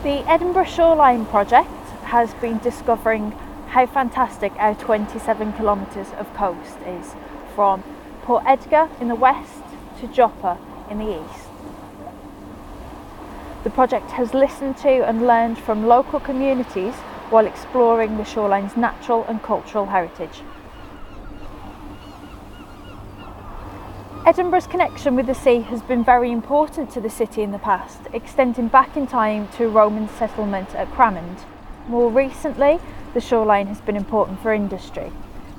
The Edinburgh Shoreline project has been discovering how fantastic our 27 kilometres of coast is, from Port Edgar in the west to Joppa in the east. The project has listened to and learned from local communities while exploring the shoreline's natural and cultural heritage. Edinburgh's connection with the sea has been very important to the city in the past, extending back in time to Roman settlement at Cramond. More recently, the shoreline has been important for industry,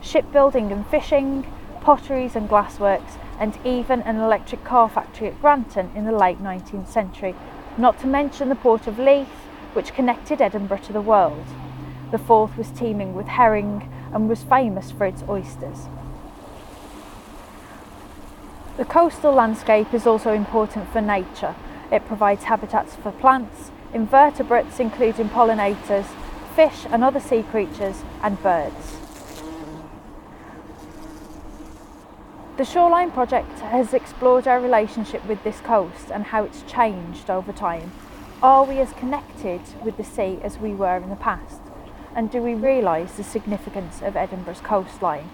shipbuilding and fishing, potteries and glassworks, and even an electric car factory at Granton in the late 19th century, not to mention the port of Leith, which connected Edinburgh to the world. The Forth was teeming with herring and was famous for its oysters. The coastal landscape is also important for nature. It provides habitats for plants, invertebrates including pollinators, fish and other sea creatures, and birds. The Shoreline project has explored our relationship with this coast and how it's changed over time. Are we as connected with the sea as we were in the past? And do we realise the significance of Edinburgh's coastline?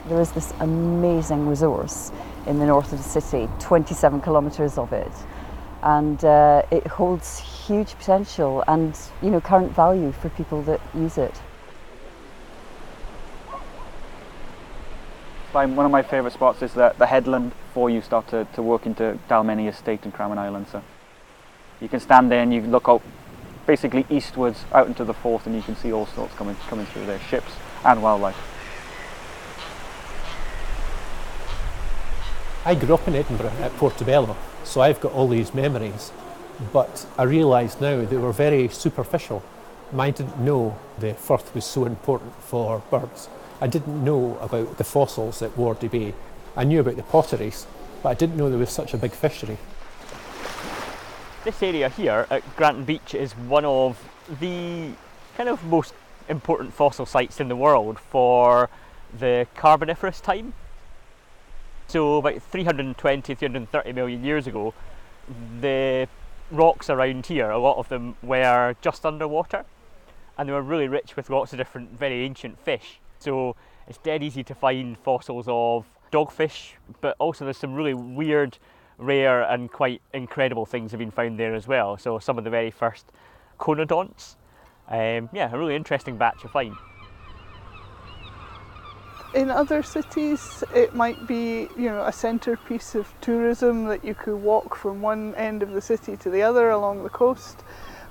There is this amazing resource in the north of the city, 27 kilometres of it, and it holds huge potential and current value for people that use it. One of my favourite spots is the headland before you start to work into Dalmeny Estate and Cramond Island. So you can stand there and you look out basically eastwards out into the Forth, and you can see all sorts coming through there, ships and wildlife. I grew up in Edinburgh at Portobello, so I've got all these memories, but I realise now they were very superficial. I didn't know the Firth was so important for birds. I didn't know about the fossils at Wardy Bay. I knew about the potteries, but I didn't know there was such a big fishery. This area here at Granton Beach is one of the kind of most important fossil sites in the world for the Carboniferous time. So about 320, 330 million years ago, the rocks around here, a lot of them were just underwater, and they were really rich with lots of different very ancient fish. So it's dead easy to find fossils of dogfish, but also there's some really weird, rare and quite incredible things have been found there as well. So some of the very first conodonts. A really interesting batch to find. In other cities, it might be, a centrepiece of tourism that you could walk from one end of the city to the other along the coast.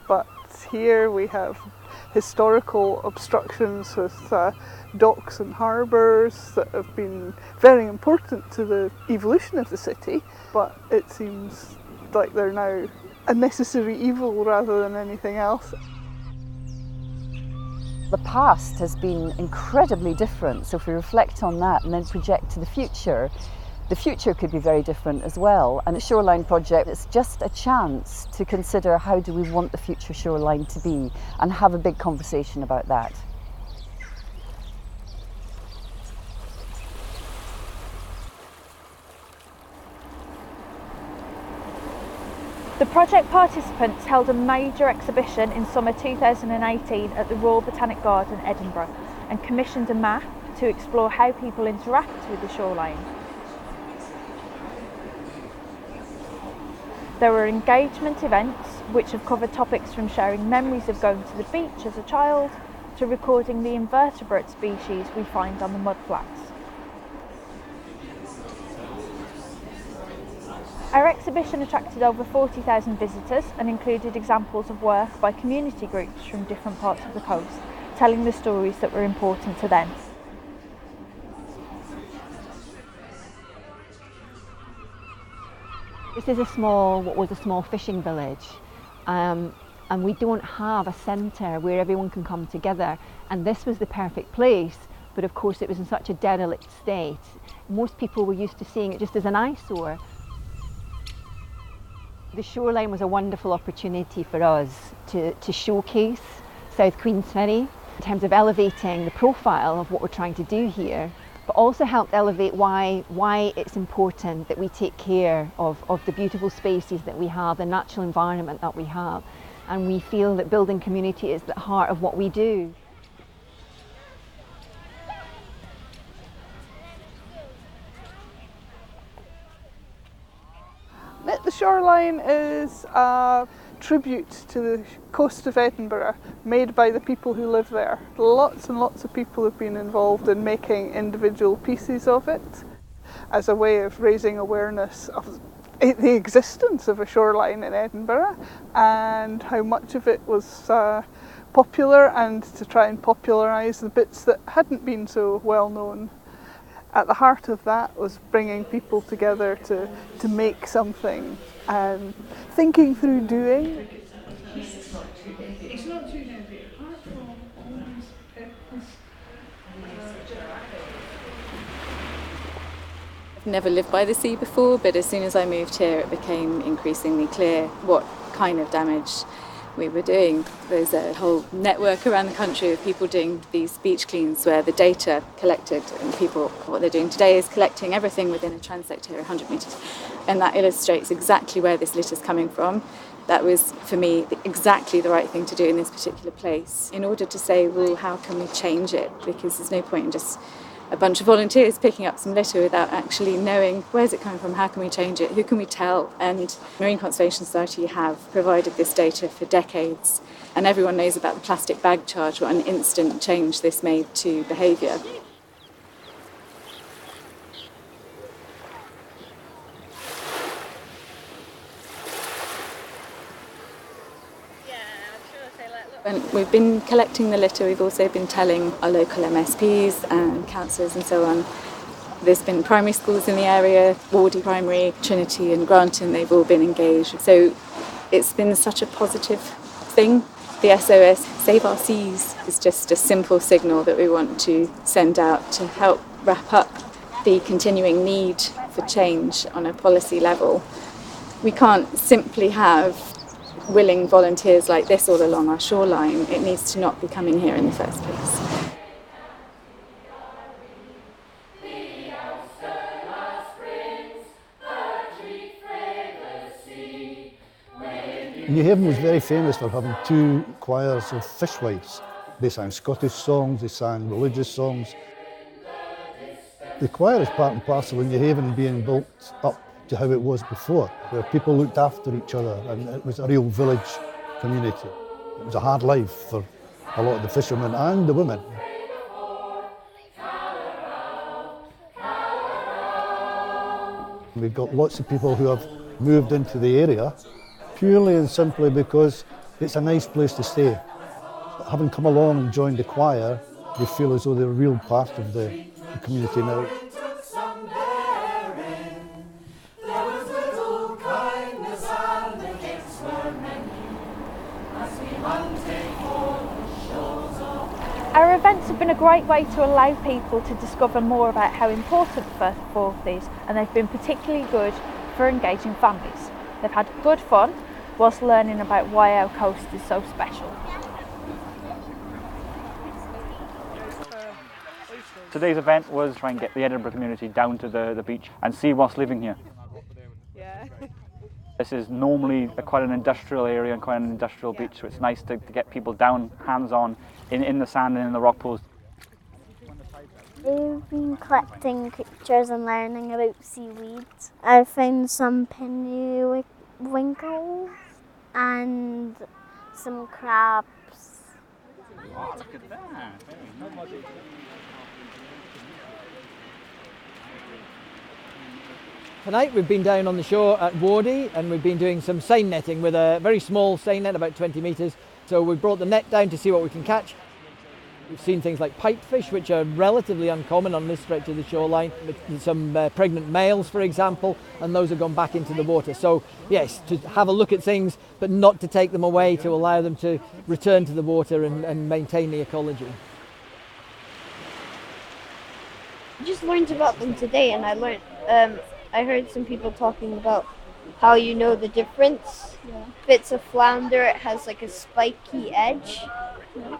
But here we have historical obstructions with docks and harbours that have been very important to the evolution of the city, but it seems like they're now a necessary evil rather than anything else. The past has been incredibly different, so if we reflect on that and then project to the future could be very different as well. And the Shoreline project is just a chance to consider how do we want the future shoreline to be and have a big conversation about that. The project participants held a major exhibition in summer 2018 at the Royal Botanic Garden, Edinburgh, and commissioned a map to explore how people interact with the shoreline. There were engagement events which have covered topics from sharing memories of going to the beach as a child to recording the invertebrate species we find on the mudflats. Our exhibition attracted over 40,000 visitors and included examples of work by community groups from different parts of the coast, telling the stories that were important to them. This is what was a small fishing village, and we don't have a centre where everyone can come together, and this was the perfect place, but of course it was in such a derelict state. Most people were used to seeing it just as an eyesore. The shoreline was a wonderful opportunity for us to showcase South Queensferry in terms of elevating the profile of what we're trying to do here, but also helped elevate why it's important that we take care of the beautiful spaces that we have, the natural environment that we have. And we feel that building community is the heart of what we do. The shoreline is a tribute to the coast of Edinburgh made by the people who live there. Lots and lots of people have been involved in making individual pieces of it as a way of raising awareness of the existence of a shoreline in Edinburgh and how much of it was popular, and to try and popularise the bits that hadn't been so well known. At the heart of that was bringing people together to make something and thinking through doing. It's not too heavy. Apart from I've never lived by the sea before, but as soon as I moved here it became increasingly clear what kind of damage we were doing. There's a whole network around the country of people doing these beach cleans where the data collected, and people, what they're doing today is collecting everything within a transect area, 100 metres, and that illustrates exactly where this litter's coming from. That was, for me, exactly the right thing to do in this particular place, in order to say, well, how can we change it? Because there's no point in just a bunch of volunteers picking up some litter without actually knowing where's it coming from, how can we change it, who can we tell? And Marine Conservation Society have provided this data for decades, and everyone knows about the plastic bag charge, what an instant change this made to behaviour. When we've been collecting the litter, we've also been telling our local MSPs and councillors and so on. There's been primary schools in the area, Wardy Primary, Trinity and Granton, they've all been engaged. So it's been such a positive thing. The SOS Save Our Seas is just a simple signal that we want to send out to help wrap up the continuing need for change on a policy level. We can't simply have willing volunteers like this all along our shoreline. It needs to not be coming here in the first place. Newhaven was very famous for having two choirs of fishwives. They sang Scottish songs, they sang religious songs. The choir is part and parcel of Newhaven being built up to how it was before, where people looked after each other and it was a real village community. It was a hard life for a lot of the fishermen and the women. We've got lots of people who have moved into the area purely and simply because it's a nice place to stay. Having come along and joined the choir, they feel as though they're a real part of the community now. Our events have been a great way to allow people to discover more about how important Firth of Forth is, and they've been particularly good for engaging families. They've had good fun whilst learning about why our coast is so special. Today's event was try and get the Edinburgh community down to the beach and see what's living here. This is normally quite an industrial area and quite an industrial beach, so it's nice to get people down, hands-on, in the sand and in the rock pools. We've been collecting pictures and learning about seaweeds. I found some periwinkles and some crabs. Oh, look at that! Tonight we've been down on the shore at Wardy and we've been doing some seine netting with a very small seine net, about 20 metres. So we brought the net down to see what we can catch. We've seen things like pipefish, which are relatively uncommon on this stretch of the shoreline. Some pregnant males, for example, and those have gone back into the water. So yes, to have a look at things, but not to take them away, to allow them to return to the water and maintain the ecology. I just learned about them today, and I heard some people talking about how you know the difference. If it's a flounder, it has like a spiky edge,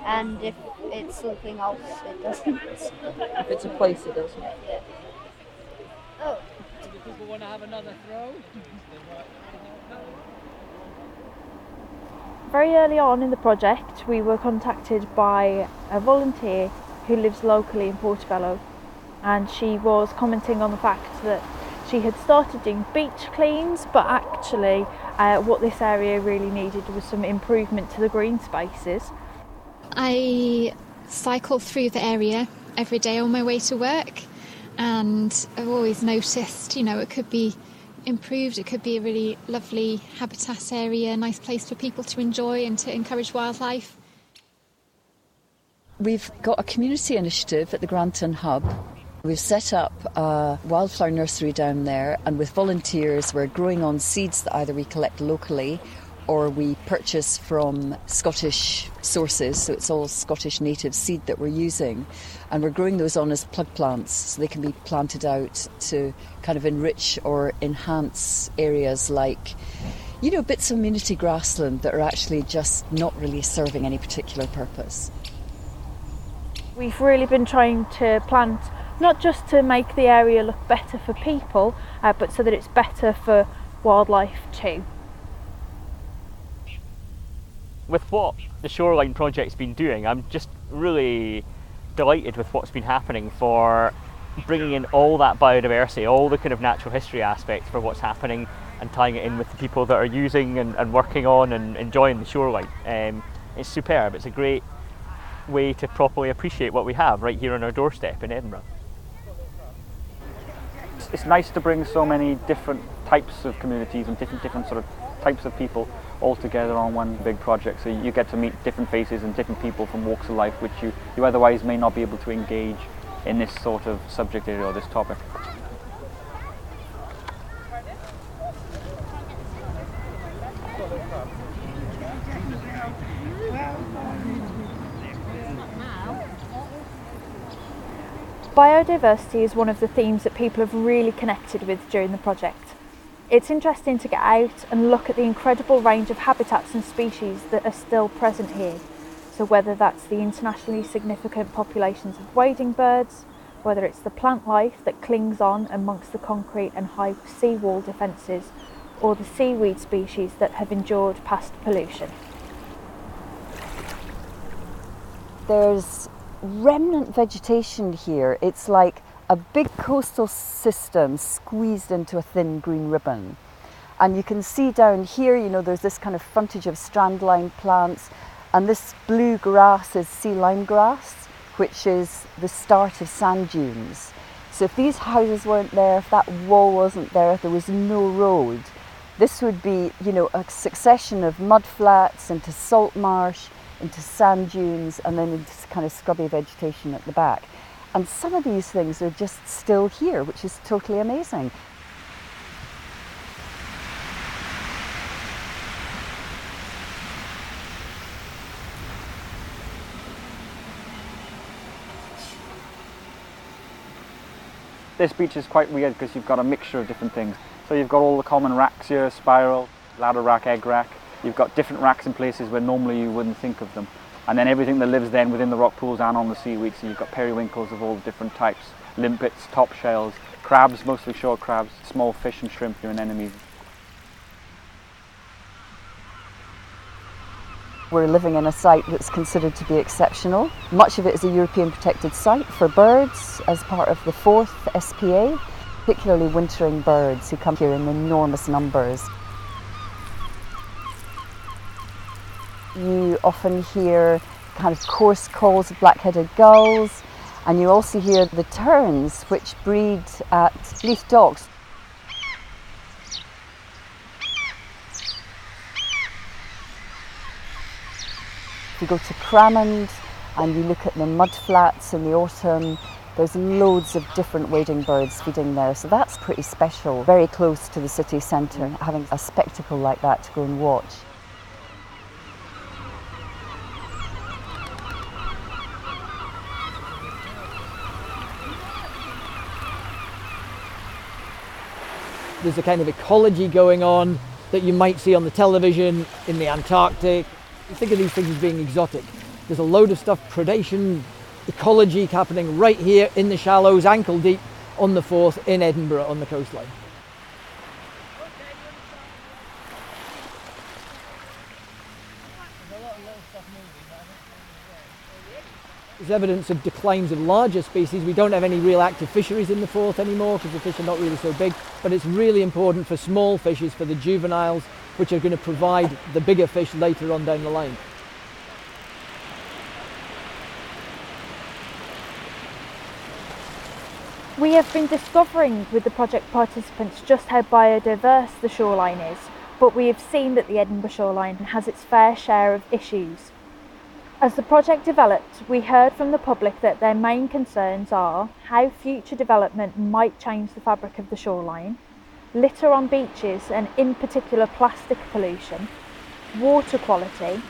and if it's something else, it doesn't. If it's a place, it doesn't. Yeah. Oh. Do people want to have another throw? Very early on in the project, we were contacted by a volunteer who lives locally in Portobello, and she was commenting on the fact that she had started doing beach cleans, but actually what this area really needed was some improvement to the green spaces. I cycle through the area every day on my way to work, and I've always noticed, it could be improved. It could be a really lovely habitat area, a nice place for people to enjoy and to encourage wildlife. We've got a community initiative at the Granton Hub. We've set up a wildflower nursery down there, and with volunteers we're growing on seeds that either we collect locally or we purchase from Scottish sources, so it's all Scottish native seed that we're using, and we're growing those on as plug plants so they can be planted out to kind of enrich or enhance areas like, bits of amenity grassland that are actually just not really serving any particular purpose. We've really been trying to plant not just to make the area look better for people, but so that it's better for wildlife too. With what the Shoreline project's been doing, I'm just really delighted with what's been happening for bringing in all that biodiversity, all the kind of natural history aspects for what's happening, and tying it in with the people that are using and working on and enjoying the shoreline. It's superb. It's a great way to properly appreciate what we have right here on our doorstep in Edinburgh. It's nice to bring so many different types of communities and different sort of types of people all together on one big project, so you get to meet different faces and different people from walks of life which you otherwise may not be able to engage in this sort of subject area or this topic. Biodiversity is one of the themes that people have really connected with during the project. It's interesting to get out and look at the incredible range of habitats and species that are still present here. So whether that's the internationally significant populations of wading birds, whether it's the plant life that clings on amongst the concrete and high seawall defences, or the seaweed species that have endured past pollution. There's remnant vegetation here. It's like a big coastal system squeezed into a thin green ribbon. And you can see down here, there's this kind of frontage of strandline plants, and this blue grass is sea lime grass, which is the start of sand dunes. So if these houses weren't there, if that wall wasn't there, if there was no road, this would be, a succession of mud flats into salt marsh, into sand dunes, and then into kind of scrubby vegetation at the back. And some of these things are just still here, which is totally amazing. This beach is quite weird because you've got a mixture of different things. So you've got all the common racks here, spiral, ladder rack, egg rack. You've got different racks in places where normally you wouldn't think of them. And then everything that lives then within the rock pools and on the seaweed. So you've got periwinkles of all different types, limpets, top shells, crabs, mostly shore crabs, small fish and shrimp, your anemones. We're living in a site that's considered to be exceptional. Much of it is a European protected site for birds as part of the Forth SPA, particularly wintering birds who come here in enormous numbers. You often hear kind of coarse calls of black-headed gulls, and you also hear the terns, which breed at Leith Docks. If you go to Cramond and you look at the mud flats in the autumn, there's loads of different wading birds feeding there, so that's pretty special. Very close to the city centre, having a spectacle like that to go and watch. There's a kind of ecology going on that you might see on the television in the Antarctic. You think of these things as being exotic, There's a load of stuff, predation, ecology happening right here in the shallows, ankle deep on the Forth in Edinburgh on the coastline. There's evidence of declines of larger species. We don't have any real active fisheries in the Forth anymore because the fish are not really so big, but it's really important for small fishes, for the juveniles, which are going to provide the bigger fish later on down the line. We have been discovering with the project participants just how biodiverse the shoreline is, but we have seen that the Edinburgh shoreline has its fair share of issues. As the project developed, we heard from the public that their main concerns are how future development might change the fabric of the shoreline, litter on beaches and in particular plastic pollution, water quality,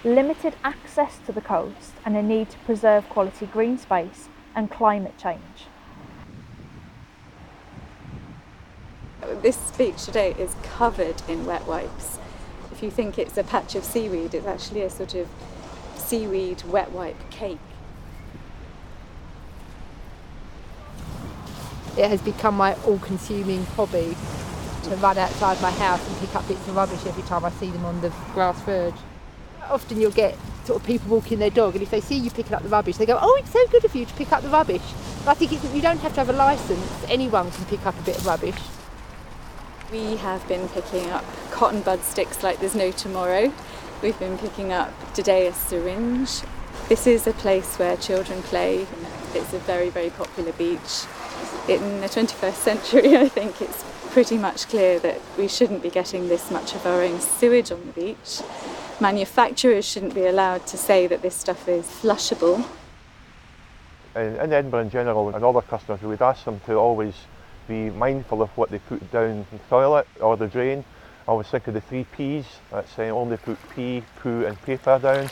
limited access to the coast and a need to preserve quality green space and climate change. This beach today is covered in wet wipes. If you think it's a patch of seaweed, it's actually a sort of seaweed wet wipe cake. It has become my all-consuming hobby to run outside my house and pick up bits of rubbish every time I see them on the grass verge. Often you'll get sort of people walking their dog, and if they see you picking up the rubbish, they go, "Oh, it's so good of you to pick up the rubbish." But I think you don't have to have a licence. Anyone can pick up a bit of rubbish. We have been picking up cotton bud sticks like there's no tomorrow. We've been picking up today a syringe. This is a place where children play. It's a very, very popular beach. In the 21st century, I think it's pretty much clear that we shouldn't be getting this much of our own sewage on the beach. Manufacturers shouldn't be allowed to say that this stuff is flushable. In Edinburgh in general, and all our customers, we would ask them to always be mindful of what they put down the toilet or the drain. I always think of the 3 Ps, that's saying only put pee, poo and paper down.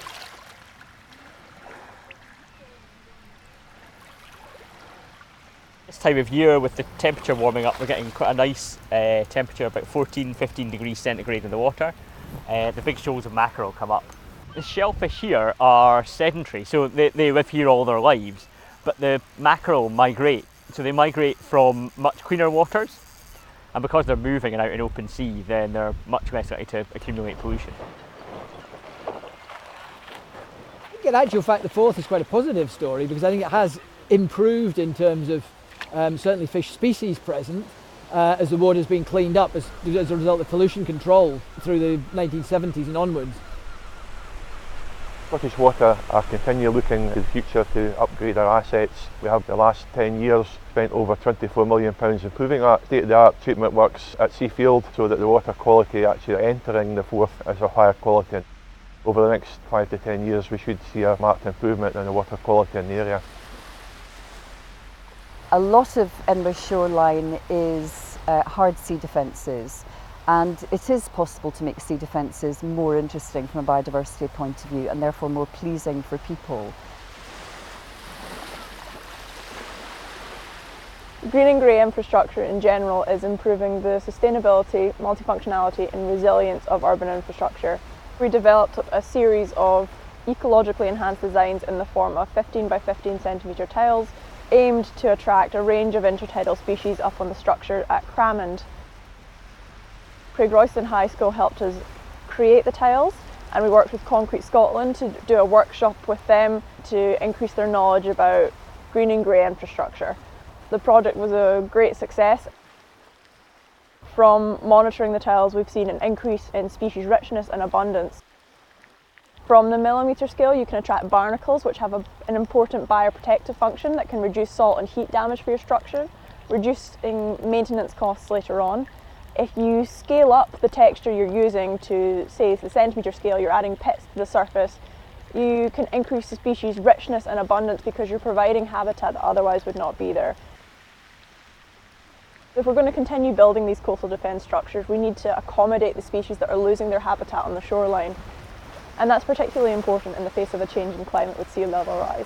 This time of year with the temperature warming up, we're getting quite a nice temperature, about 14-15 degrees centigrade in the water. The big shoals of mackerel come up. The shellfish here are sedentary, so they live here all their lives, but the mackerel migrate. So they migrate from much cleaner waters, and because they're moving and out in open sea, then they're much less likely to accumulate pollution. I think in actual fact the Forth is quite a positive story, because I think it has improved in terms of certainly fish species present as the water's been cleaned up as a result of pollution control through the 1970s and onwards. Scottish Water are continually looking to the future to upgrade our assets. We have the last 10 years spent over £24 million improving our state-of-the-art treatment works at Seafield so that the water quality actually entering the Forth is of higher quality. Over the next 5 to 10 years we should see a marked improvement in the water quality in the area. A lot of Edinburgh shoreline is hard sea defences, and it is possible to make sea defences more interesting from a biodiversity point of view and therefore more pleasing for people. Green and grey infrastructure in general is improving the sustainability, multifunctionality and resilience of urban infrastructure. We developed a series of ecologically enhanced designs in the form of 15 by 15 centimetre tiles aimed to attract a range of intertidal species up on the structure at Cramond. Craig Royston High School helped us create the tiles, and we worked with Concrete Scotland to do a workshop with them to increase their knowledge about green and grey infrastructure. The project was a great success. From monitoring the tiles, we've seen an increase in species richness and abundance. From the millimetre scale, you can attract barnacles, which have an important bioprotective function that can reduce salt and heat damage for your structure, reducing maintenance costs later on. If you scale up the texture you're using to, say, the centimetre scale, you're adding pits to the surface, you can increase the species richness and abundance because you're providing habitat that otherwise would not be there. If we're going to continue building these coastal defence structures, we need to accommodate the species that are losing their habitat on the shoreline. And that's particularly important in the face of a change in climate with sea level rise.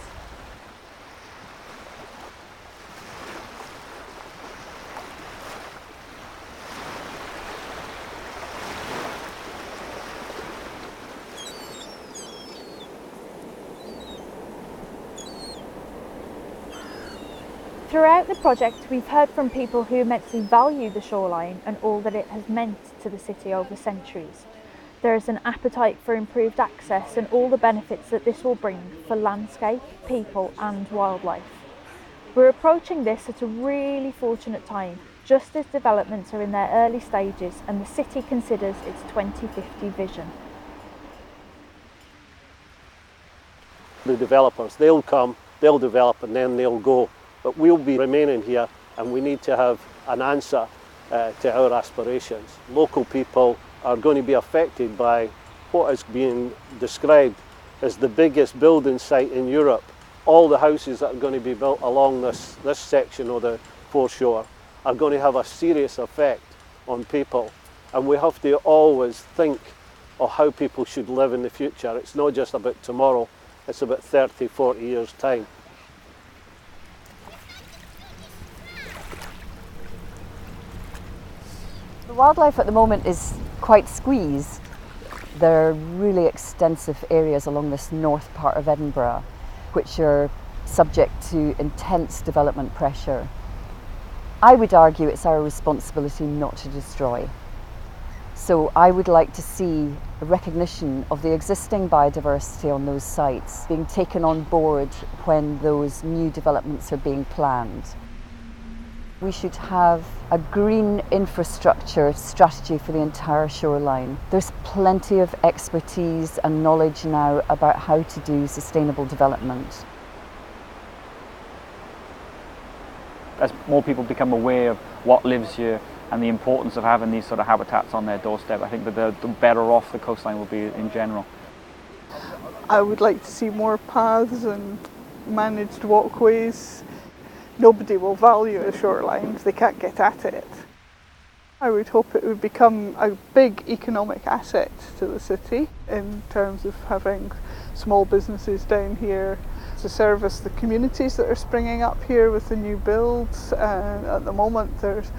Throughout the project, we've heard from people who immensely value the shoreline and all that it has meant to the city over centuries. There is an appetite for improved access and all the benefits that this will bring for landscape, people and wildlife. We're approaching this at a really fortunate time, just as developments are in their early stages and the city considers its 2050 vision. The developers, they'll come, they'll develop and then they'll go. But we'll be remaining here and we need to have an answer to our aspirations. Local people are going to be affected by what is being described as the biggest building site in Europe. All the houses that are going to be built along this section of the foreshore are going to have a serious effect on people. And we have to always think of how people should live in the future. It's not just about tomorrow, it's about 30, 40 years' time. The wildlife at the moment is quite squeezed. There are really extensive areas along this north part of Edinburgh which are subject to intense development pressure. I would argue it's our responsibility not to destroy. So I would like to see a recognition of the existing biodiversity on those sites being taken on board when those new developments are being planned. We should have a green infrastructure strategy for the entire shoreline. There's plenty of expertise and knowledge now about how to do sustainable development. As more people become aware of what lives here and the importance of having these sort of habitats on their doorstep, I think that the better off the coastline will be in general. I would like to see more paths and managed walkways. Nobody will value a shoreline if they can't get at it. I would hope it would become a big economic asset to the city in terms of having small businesses down here to service the communities that are springing up here with the new builds. And at the moment there's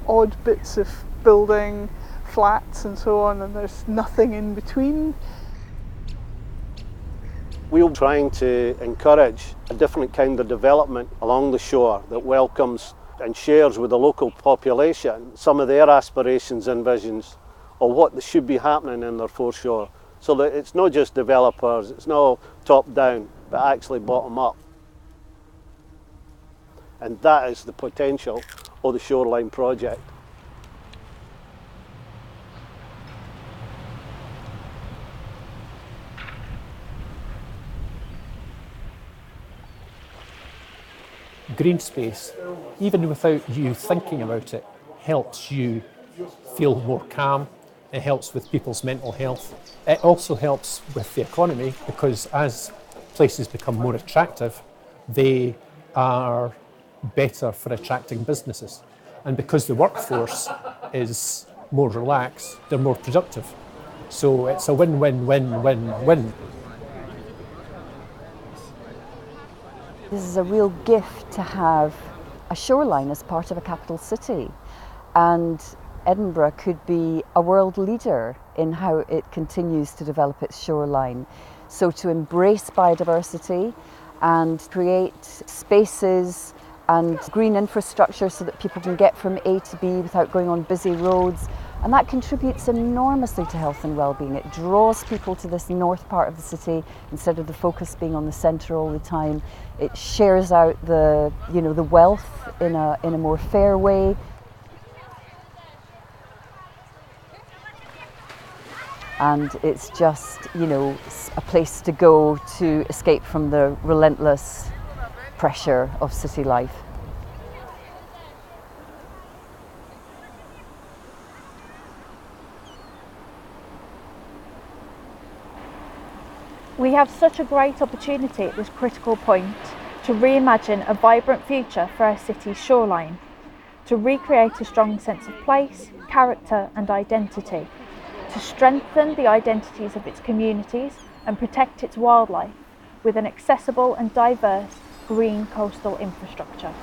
odd bits of building, flats and so on, and there's nothing in between. We're trying to encourage a different kind of development along the shore that welcomes and shares with the local population some of their aspirations and visions of what should be happening in their foreshore, so that it's not just developers, it's not top down, but actually bottom up. And that is the potential of the Shoreline project. Green space, even without you thinking about it, helps you feel more calm. It helps with people's mental health. It also helps with the economy, because as places become more attractive, they are better for attracting businesses. And because the workforce is more relaxed, they're more productive. So it's a win-win-win-win-win. This is a real gift to have a shoreline as part of a capital city, and Edinburgh could be a world leader in how it continues to develop its shoreline. So to embrace biodiversity and create spaces and green infrastructure so that people can get from A to B without going on busy roads, and that contributes enormously to health and well-being. It draws people to this north part of the city instead of the focus being on the centre all the time. It shares out the wealth in a more fair way. And it's just, a place to go to escape from the relentless pressure of city life. We have such a great opportunity at this critical point to reimagine a vibrant future for our city's shoreline, to recreate a strong sense of place, character and identity, to strengthen the identities of its communities and protect its wildlife with an accessible and diverse green coastal infrastructure.